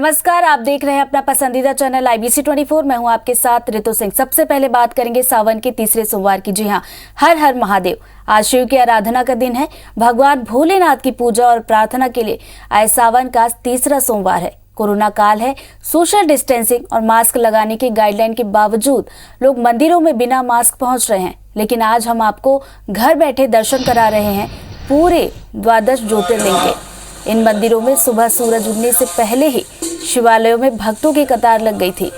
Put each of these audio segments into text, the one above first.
नमस्कार, आप देख रहे हैं अपना पसंदीदा चैनल IBC 24। मैं हूं आपके साथ रितु सिंह। सबसे पहले बात करेंगे सावन के तीसरे सोमवार की। जी हां, हर हर महादेव। आज शिव की आराधना का दिन है। भगवान भोलेनाथ की पूजा और प्रार्थना के लिए आज सावन का तीसरा सोमवार है। कोरोना काल है, सोशल डिस्टेंसिंग और मास्क लगाने की गाइडलाइन के बावजूद लोग मंदिरों में बिना मास्क पहुंच रहे हैं। लेकिन आज हम आपको घर बैठे दर्शन करा रहे हैं पूरे 12 ज्योतिर्लिंग के। इन मंदिरों में सुबह सूरज उगने से पहले ही शिवालयों में भक्तों की कतार लग गई थी।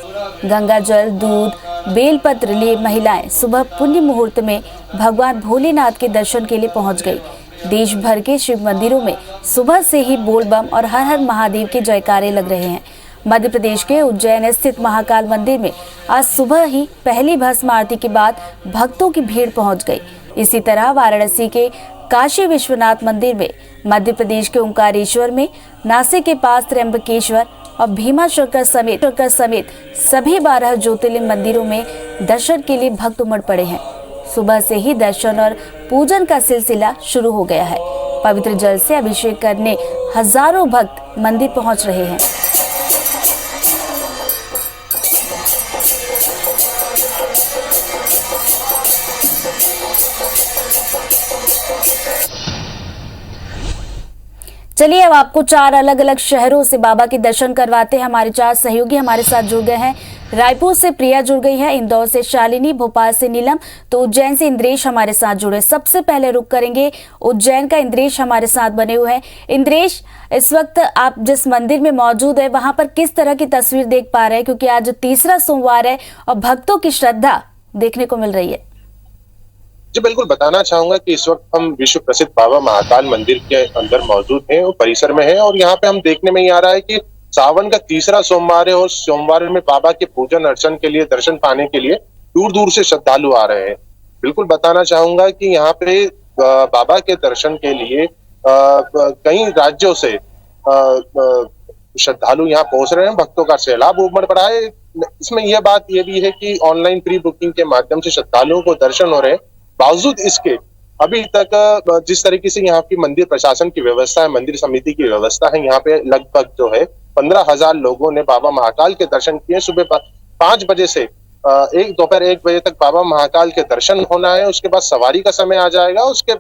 गंगा जल, दूध, बेलपत्र लिए महिलाएं सुबह पुण्य मुहूर्त में भगवान भोलेनाथ के दर्शन के लिए पहुंच गई। देश भर के शिव मंदिरों में सुबह से ही बोल बम और हर हर महादेव के जयकारे लग रहे हैं। मध्य प्रदेश के उज्जैन स्थित महाकाल मंदिर में आज सुबह ही पहली भस्म आरती के बाद भक्तों की भीड़ पहुंच गई। इसी तरह वाराणसी के काशी विश्वनाथ मंदिर में, मध्य प्रदेश के ओंकारेश्वर में, नासिक के पास त्र्यंबकेश्वर और भीमाशंकर समेत सभी 12 ज्योतिर्लिंग मंदिरों में दर्शन के लिए भक्त उमड़ पड़े हैं। सुबह से ही दर्शन और पूजन का सिलसिला शुरू हो गया है। पवित्र जल से अभिषेक करने हजारों भक्त मंदिर पहुंच रहे हैं। चलिए अब आपको 4 अलग अलग शहरों से बाबा के दर्शन करवाते हैं। हमारे 4 सहयोगी हमारे साथ जुड़ गए हैं। रायपुर से प्रिया जुड़ गई है, इंदौर से शालिनी, भोपाल से नीलम, तो उज्जैन से इंद्रेश हमारे साथ जुड़े। सबसे पहले रुक करेंगे उज्जैन का। इंद्रेश हमारे साथ बने हुए हैं। इंद्रेश, इस वक्त आप जिस मंदिर में मौजूद है वहां पर किस तरह की तस्वीर देख पा रहे हैं, क्योंकि आज तीसरा सोमवार है और भक्तों की श्रद्धा देखने को मिल रही है? जी बिल्कुल, बताना चाहूंगा कि इस वक्त हम विश्व प्रसिद्ध बाबा महाकाल मंदिर के अंदर मौजूद हैं, वो परिसर में हैं और यहाँ पे हम देखने में ही आ रहा है कि सावन का तीसरा सोमवार है और सोमवार में बाबा के पूजन अर्चन के लिए, दर्शन पाने के लिए दूर दूर से श्रद्धालु आ रहे हैं। बिल्कुल बताना चाहूंगा कि यहाँ पे बाबा के दर्शन के लिए कई राज्यों से श्रद्धालु यहाँ पहुंच रहे हैं। भक्तों का सैलाब उमड़ पड़ा है। इसमें यह बात ये भी है कि ऑनलाइन प्री बुकिंग के माध्यम से श्रद्धालुओं को दर्शन हो रहे हैं। बावजूद इसके अभी तक जिस तरीके से यहाँ की मंदिर प्रशासन की व्यवस्था है, मंदिर समिति की व्यवस्था है, यहाँ पे लगभग जो है 15,000 लोगों ने बाबा महाकाल के दर्शन किए। सुबह 5 बजे से दोपहर 1 बजे तक बाबा महाकाल के दर्शन होना है। उसके बाद सवारी का समय आ जाएगा। उसके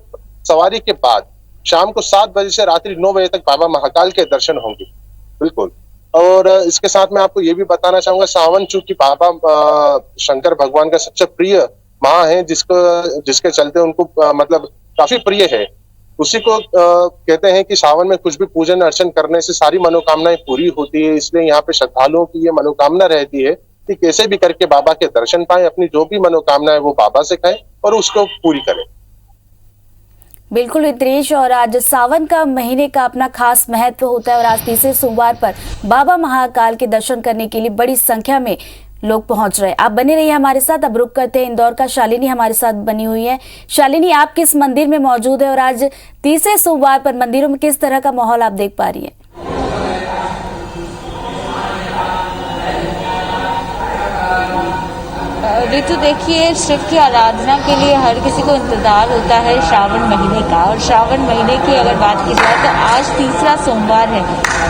सवारी के बाद शाम को 7 बजे से रात्रि 9 बजे तक बाबा महाकाल के दर्शन होंगे। बिल्कुल। और इसके साथ मैं आपको ये भी बताना चाहूंगा, सावन चूंकि बाबा शंकर भगवान का सबसे प्रिय माह है, जिसके चलते उनको मतलब काफी प्रिय है, उसी को कहते हैं कि सावन में कुछ भी पूजन अर्चन करने से सारी मनोकामनाएं पूरी होती है। इसलिए यहाँ पे श्रद्धालुओं की ये मनोकामना रहती है कि कैसे भी करके बाबा के दर्शन पाएं, अपनी जो भी मनोकामना है वो बाबा से कहें और उसको पूरी करें। बिल्कुल विद्रेश, और आज सावन का महीने का अपना खास महत्व होता है और आज तीसरे सोमवार पर बाबा महाकाल के दर्शन करने के लिए बड़ी संख्या में लोग पहुंच रहे हैं। आप बने रहिए हमारे साथ। अब रुक करते हैं इंदौर का। शालिनी हमारे साथ बनी हुई है। शालिनी, आप किस मंदिर में मौजूद है और आज तीसरे सोमवार पर मंदिरों में किस तरह का माहौल आप देख पा रही है? ऋतु, देखिए, शिव की आराधना के लिए हर किसी को इंतजार होता है श्रावण महीने का। और श्रावण महीने की अगर बात की जाए तो आज तीसरा सोमवार है।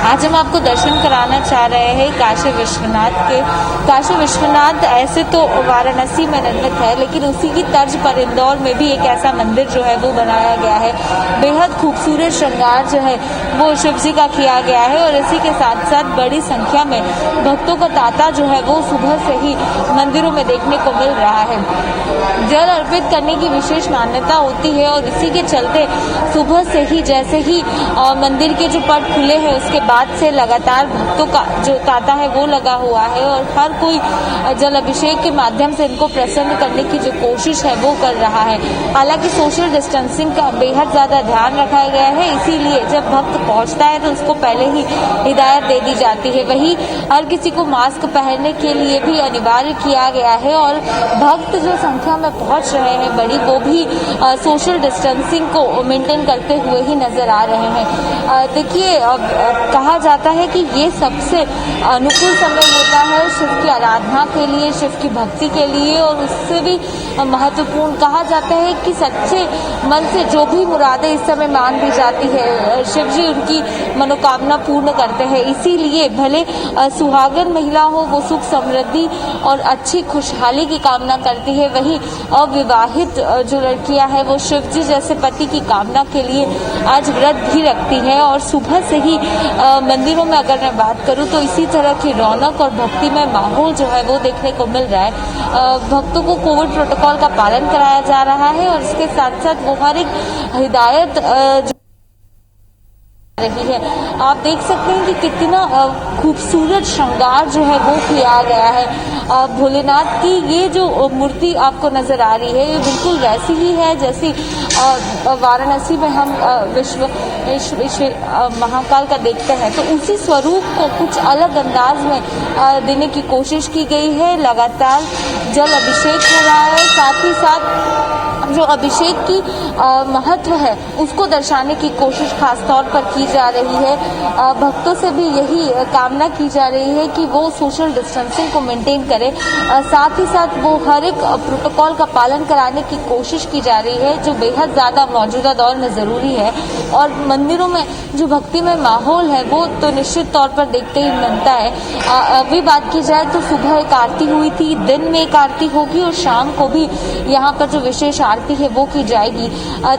आज हम आपको दर्शन कराना चाह रहे हैं काशी विश्वनाथ के। काशी विश्वनाथ ऐसे तो वाराणसी में निर्मित है, लेकिन उसी की तर्ज पर इंदौर में भी एक ऐसा मंदिर जो है वो बनाया गया है। बेहद खूबसूरत श्रृंगार जो है वो शिव जी का किया गया है और इसी के साथ साथ बड़ी संख्या में भक्तों का तांता जो है वो सुबह से ही मंदिरों में देखने को मिल रहा है। जल अर्पित करने की विशेष मान्यता होती है और इसी के चलते सुबह से ही जैसे ही मंदिर के जो पट खुले हैं उसके बाद से लगातार भक्तों का जो तांता है वो लगा हुआ है और हर कोई जल अभिषेक के माध्यम से इनको प्रसन्न करने की जो कोशिश है वो कर रहा है। हालांकि सोशल डिस्टेंसिंग का बेहद ज्यादा ध्यान रखा गया है, इसीलिए जब भक्त पहुंचता है तो उसको पहले ही हिदायत दे दी जाती है। वहीं हर किसी को मास्क पहनने के लिए भी अनिवार्य किया गया है और और भक्त जो संख्या में पहुंच रहे हैं बड़ी, वो भी सोशल डिस्टेंसिंग को मेंटेन करते हुए ही नजर आ रहे हैं। देखिए, कहा जाता है कि ये सबसे अनुकूल समय होता है शिव की आराधना के लिए, शिव की भक्ति के लिए, और उससे भी महत्वपूर्ण कहा जाता है कि सच्चे मन से जो भी मुरादें इस समय मांग दी जाती है, शिव जी उनकी मनोकामना पूर्ण करते हैं। इसीलिए भले सुहागन महिला हो, वो सुख समृद्धि और अच्छी खुशहाली की कामना करती है, वहीं अविवाहित जो लड़कियां हैं वो शिव जी जैसे पति की कामना के लिए आज व्रत भी रखती है। और सुबह से ही मंदिरों में अगर मैं बात करूं तो इसी तरह की रौनक और भक्तिमय माहौल जो है वो देखने को मिल रहा है। भक्तों को कोविड प्रोटोकॉल का पालन कराया जा रहा है और इसके साथ साथ वो हर एक हिदायत रही है। आप देख सकते हैं कि कितना खूबसूरत श्रृंगार जो है वो किया गया है। भोलेनाथ की ये जो मूर्ति आपको नजर आ रही है, ये बिल्कुल वैसी ही है जैसी वाराणसी में हम विश्व महाकाल का देखते हैं, तो उसी स्वरूप को कुछ अलग अंदाज में देने की कोशिश की गई है। लगातार जल अभिषेक हो रहा है, साथ ही साथ जो अभिषेक की महत्व है उसको दर्शाने की कोशिश खास तौर पर की जा रही है। भक्तों से भी यही कामना की जा रही है कि वो सोशल डिस्टेंसिंग को मेंटेन करें, साथ ही साथ वो हर एक प्रोटोकॉल का पालन कराने की कोशिश की जा रही है, जो बेहद ज़्यादा मौजूदा दौर में ज़रूरी है। और मंदिरों में जो भक्तिमय माहौल है वो तो निश्चित तौर पर देखते ही बनता है। अभी बात की जाए तो सुबह एक आरती हुई थी, दिन में एक आरती होगी और शाम को भी यहाँ पर जो विशेष आरती है वो की जाएगी।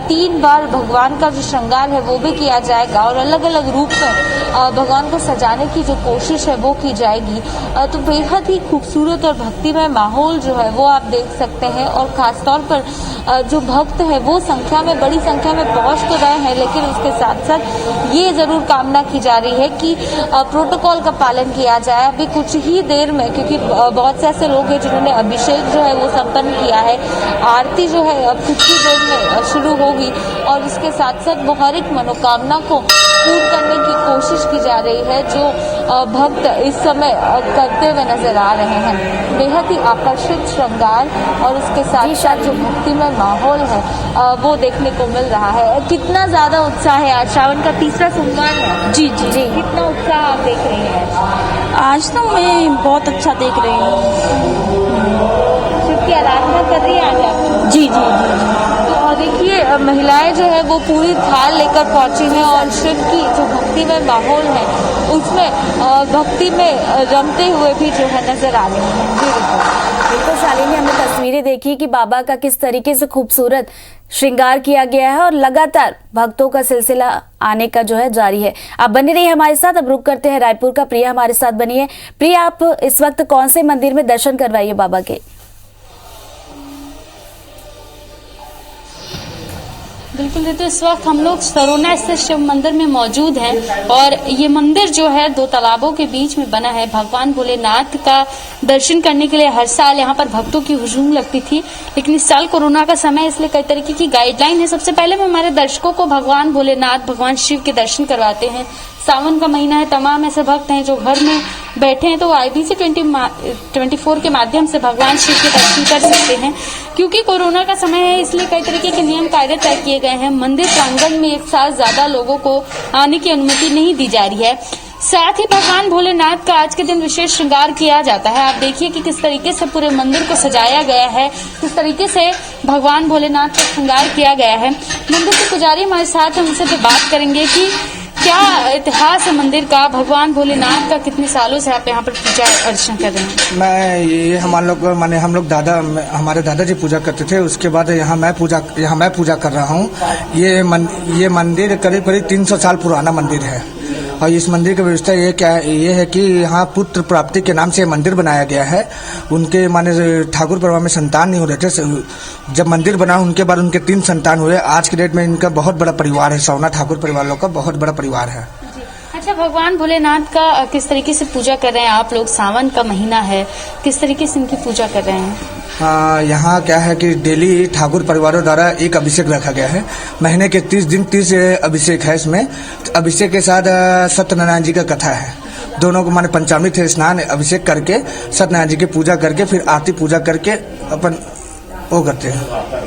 3 बार भगवान का जो श्रृंगार है वो भी किया जाएगा और अलग अलग रूप में भगवान को सजाने की जो कोशिश है वो की जाएगी। तो बेहद ही खूबसूरत और भक्तिमय माहौल जो है वो आप देख सकते हैं। और खासतौर पर जो भक्त है वो संख्या में, बड़ी संख्या में पहुंच तो रहे हैं, लेकिन उसके साथ साथ ये जरूर कामना की जा रही है कि प्रोटोकॉल का पालन किया जाए। अभी कुछ ही देर में, क्योंकि बहुत से ऐसे लोग हैं जिन्होंने अभिषेक जो है वो संपन्न किया है, आरती जो है अब कुछ ही देर में शुरू होगी और इसके साथ साथ वो हर एक मनोकामना को पूर्ण करने की कोशिश की जा रही है जो भक्त इस समय करते हुए नजर आ रहे हैं। बेहद ही आकर्षित श्रृंगार और उसके साथ साथ जो भक्तिमय माहौल है वो देखने को मिल रहा है। कितना ज्यादा उत्साह है, आज श्रावण का तीसरा सोमवार है। जी जी जी, कितना उत्साह आप देख रही हैं? आज तो मैं बहुत अच्छा देख रही हूँ। शिव की आराधना कर रही है आज आप? जी जी जी। तो देखिए, महिलाएं जो है वो पूरी थाल लेकर पहुंची हैं और शिव की जो भक्तिमय माहौल है उसमें भक्ति में रमते हुए भी जो है नजर आ रही हैं। जी बिल्कुल शालिनी, हमने तस्वीरें देखी कि बाबा का किस तरीके से खूबसूरत श्रृंगार किया गया है और लगातार भक्तों का सिलसिला आने का जो है जारी है। आप बने रहिए हमारे साथ। अब रुक करते हैं रायपुर का। प्रिया हमारे साथ बनी है। प्रिया, आप इस वक्त कौन से मंदिर में दर्शन करवाइए बाबा के? बिल्कुल, तो इस वक्त हम लोग सरोना स्थित शिव मंदिर में मौजूद हैं और ये मंदिर जो है 2 तालाबों के बीच में बना है। भगवान भोलेनाथ का दर्शन करने के लिए हर साल यहाँ पर भक्तों की हुजूम लगती थी, लेकिन इस साल कोरोना का समय, इसलिए कई तरीके की गाइडलाइन है। सबसे पहले हम हमारे दर्शकों को भगवान भोलेनाथ, भगवान शिव के दर्शन करवाते हैं। सावन का महीना है, तमाम ऐसे भक्त हैं जो घर में बैठे हैं तो IBC 24 के माध्यम से भगवान शिव के दर्शन कर सकते हैं। क्योंकि कोरोना का समय है इसलिए कई तरीके के नियम कायदे तय किए गए हैं। मंदिर प्रांगण में एक साथ ज्यादा लोगों को आने की अनुमति नहीं दी जा रही है। साथ ही भगवान भोलेनाथ का आज के दिन विशेष श्रृंगार किया जाता है। आप देखिए कि किस तरीके से पूरे मंदिर को सजाया गया है, किस तरीके से भगवान भोलेनाथ का श्रृंगार किया गया है। मंदिर के पुजारी हमारे साथ हैं, उनसे बात करेंगे कि क्या इतिहास है मंदिर का, भगवान भोलेनाथ का, कितने सालों से आप यहाँ पर पूजा अर्चना कर रहे हैं? हम लोग हमारे दादाजी पूजा करते थे, उसके बाद यहाँ मैं पूजा कर रहा हूँ। ये मंदिर करीब 300 साल पुराना मंदिर है और इस मंदिर की व्यवस्था ये है कि यहाँ पुत्र प्राप्ति के नाम से मंदिर बनाया गया है। उनके ठाकुर परिवार में संतान नहीं हो रहे थे, जब मंदिर बना उनके बाद उनके 3 संतान हुए। आज के डेट में इनका बहुत बड़ा परिवार है, सौना ठाकुर परिवार लोग का बहुत बड़ा परिवार है। अच्छा, भगवान भोलेनाथ का किस तरीके से पूजा कर रहे हैं आप लोग? सावन का महीना है, किस तरीके से इनकी पूजा कर रहे हैं? यहाँ क्या है कि डेली ठाकुर परिवारों द्वारा एक अभिषेक रखा गया है। महीने के 30 दिन 30 अभिषेक है। इसमें अभिषेक के साथ सत्यनारायण जी का कथा है, दोनों को माने पंचामृत स्नान अभिषेक करके सत्यनारायण जी की पूजा करके फिर आरती पूजा करके अपन वो करते हैं।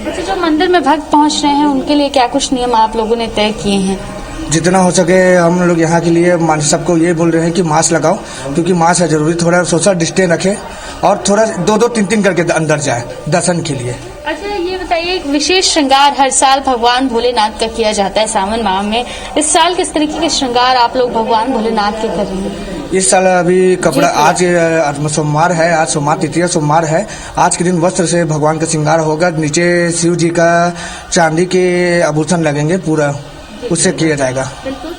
अच्छा, जो मंदिर में भक्त पहुंच रहे हैं उनके लिए क्या कुछ नियम आप लोगों ने तय किए हैं? जितना हो सके हम लोग यहाँ के लिए मान सबको ये बोल रहे हैं कि मास्क लगाओ, क्योंकि मास्क है जरूरी, थोड़ा सोशल डिस्टेंस रखें और थोड़ा 2-2, 3-3 करके अंदर जाए दर्शन के लिए। अच्छा, ये बताइए, एक विशेष श्रृंगार हर साल भगवान भोलेनाथ का किया जाता है सावन माह में। इस साल किस तरीके के श्रृंगार आप लोग भगवान भोलेनाथ के कर रहे हैं? इस साल अभी कपड़ा आज सोमवार है, आज सोमवार तृतीया सोमवार है। आज के दिन वस्त्र से भगवान का श्रृंगार होगा, नीचे शिव जी का चांदी के आभूषण लगेंगे, पूरा उससे किया जाएगा। बिल्कुल,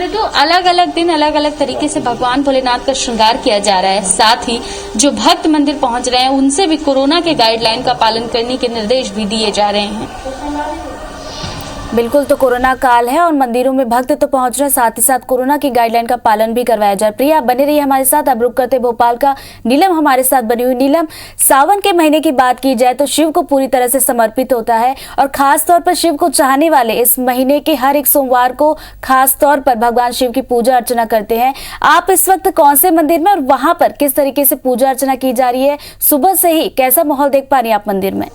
तो अलग अलग दिन अलग अलग तरीके से भगवान भोलेनाथ का श्रृंगार किया जा रहा है। साथ ही जो भक्त मंदिर पहुंच रहे हैं उनसे भी कोरोना के गाइडलाइन का पालन करने के निर्देश भी दिए जा रहे हैं। बिल्कुल, तो कोरोना काल है और मंदिरों में भक्त तो पहुंच रहे हैं, साथ ही साथ कोरोना की गाइडलाइन का पालन भी करवाया जाए। प्रिया, बने रहिए हमारे साथ। अब रुक करते भोपाल का नीलम हमारे साथ बनी हुई। नीलम, सावन के महीने की बात की जाए तो शिव को पूरी तरह से समर्पित होता है और खास तौर पर शिव को चाहने वाले इस महीने के हर एक सोमवार को खास तौर पर भगवान शिव की पूजा अर्चना करते हैं। आप इस वक्त कौन से मंदिर में और वहां पर किस तरीके से पूजा अर्चना की जा रही है? सुबह से ही कैसा माहौल देख पा रही हैं आप मंदिर में?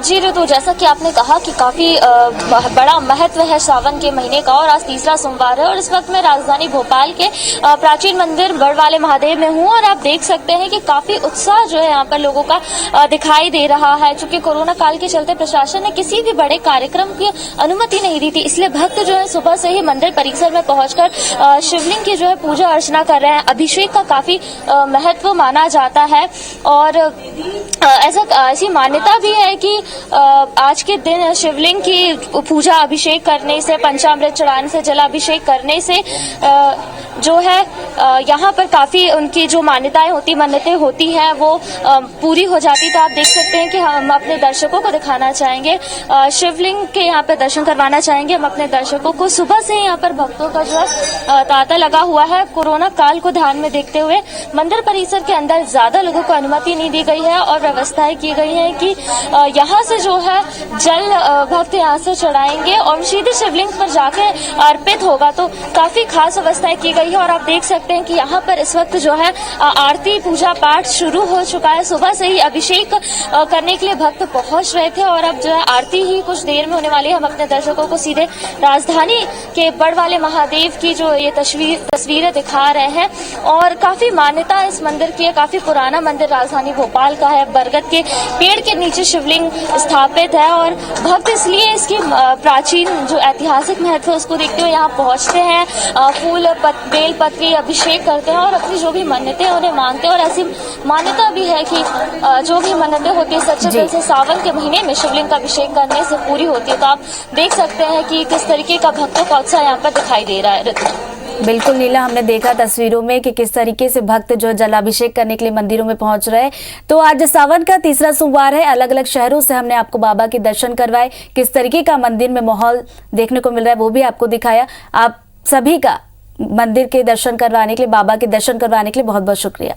जी ऋतु, जैसा कि आपने कहा कि काफी बड़ा महत्व है सावन के महीने का और आज तीसरा सोमवार है और इस वक्त मैं राजधानी भोपाल के प्राचीन मंदिर बड़वाले महादेव में हूँ और आप देख सकते हैं कि काफी उत्साह जो है यहाँ पर लोगों का दिखाई दे रहा है। चूंकि कोरोना काल के चलते प्रशासन ने किसी भी बड़े कार्यक्रम की अनुमति नहीं दी थी, इसलिए भक्त जो है सुबह से ही मंदिर परिसर में पहुंचकर शिवलिंग की जो है पूजा अर्चना कर रहे हैं। अभिषेक का काफी महत्व माना जाता है और ऐसी मान्यता भी है कि आज के दिन शिवलिंग की पूजा अभिषेक करने से, पंचामृत चढ़ाने से, जलाभिषेक करने से जो है यहाँ पर काफी उनकी जो मान्यताएं होती, मन्नतें होती हैं वो पूरी हो जाती। तो आप देख सकते हैं कि हम अपने दर्शकों को दिखाना चाहेंगे, शिवलिंग के यहाँ पे दर्शन करवाना चाहेंगे हम अपने दर्शकों को। सुबह से यहाँ पर भक्तों का जो है तांता लगा हुआ है। कोरोना काल को ध्यान में देखते हुए मंदिर परिसर के अंदर ज्यादा लोगों को अनुमति नहीं दी गई है और व्यवस्थाएं की गई है कि यहाँ से जो है जल भक्त यहाँ से चढ़ाएंगे और सीधे शिवलिंग पर जाके अर्पित होगा। तो काफी खास व्यवस्थाएं की गई है और आप देख सकते हैं कि यहाँ पर इस वक्त जो है आरती पूजा पाठ शुरू हो चुका है। सुबह से ही अभिषेक करने के लिए भक्त पहुंच रहे थे और अब जो है आरती ही कुछ देर में होने वाली है। हम अपने दर्शकों को सीधे राजधानी के बड़वाले महादेव की जो ये तस्वीरें दिखा रहे हैं और काफी मान्यता इस मंदिर की है। काफी पुराना मंदिर राजधानी भोपाल का है। बरगद के पेड़ के नीचे शिवलिंग स्थापित है और भक्त इसलिए इसकी प्राचीन जो ऐतिहासिक महत्व है उसको देखते हुए यहाँ पहुंचते हैं, फूल बेल पत्री अभिषेक करते हैं और अपनी जो भी मन्नतें उन्हें मांगते हैं। और ऐसी मान्यता भी है कि जो भी मन्नतें होती है सच्चे दिल से सावन के महीने में शिवलिंग का अभिषेक करने से पूरी होती है। तो आप देख सकते हैं कि किस तरीके का भक्तों का उत्साह यहाँ पर दिखाई दे रहा है। बिल्कुल नीला, हमने देखा तस्वीरों में कि किस तरीके से भक्त जो जलाभिषेक करने के लिए मंदिरों में पहुंच रहे हैं। तो आज सावन का तीसरा सोमवार है, अलग अलग शहरों से हमने आपको बाबा के दर्शन करवाए, किस तरीके का मंदिर में माहौल देखने को मिल रहा है वो भी आपको दिखाया। आप सभी का मंदिर के दर्शन करवाने के लिए, बाबा के दर्शन करवाने के लिए बहुत बहुत शुक्रिया।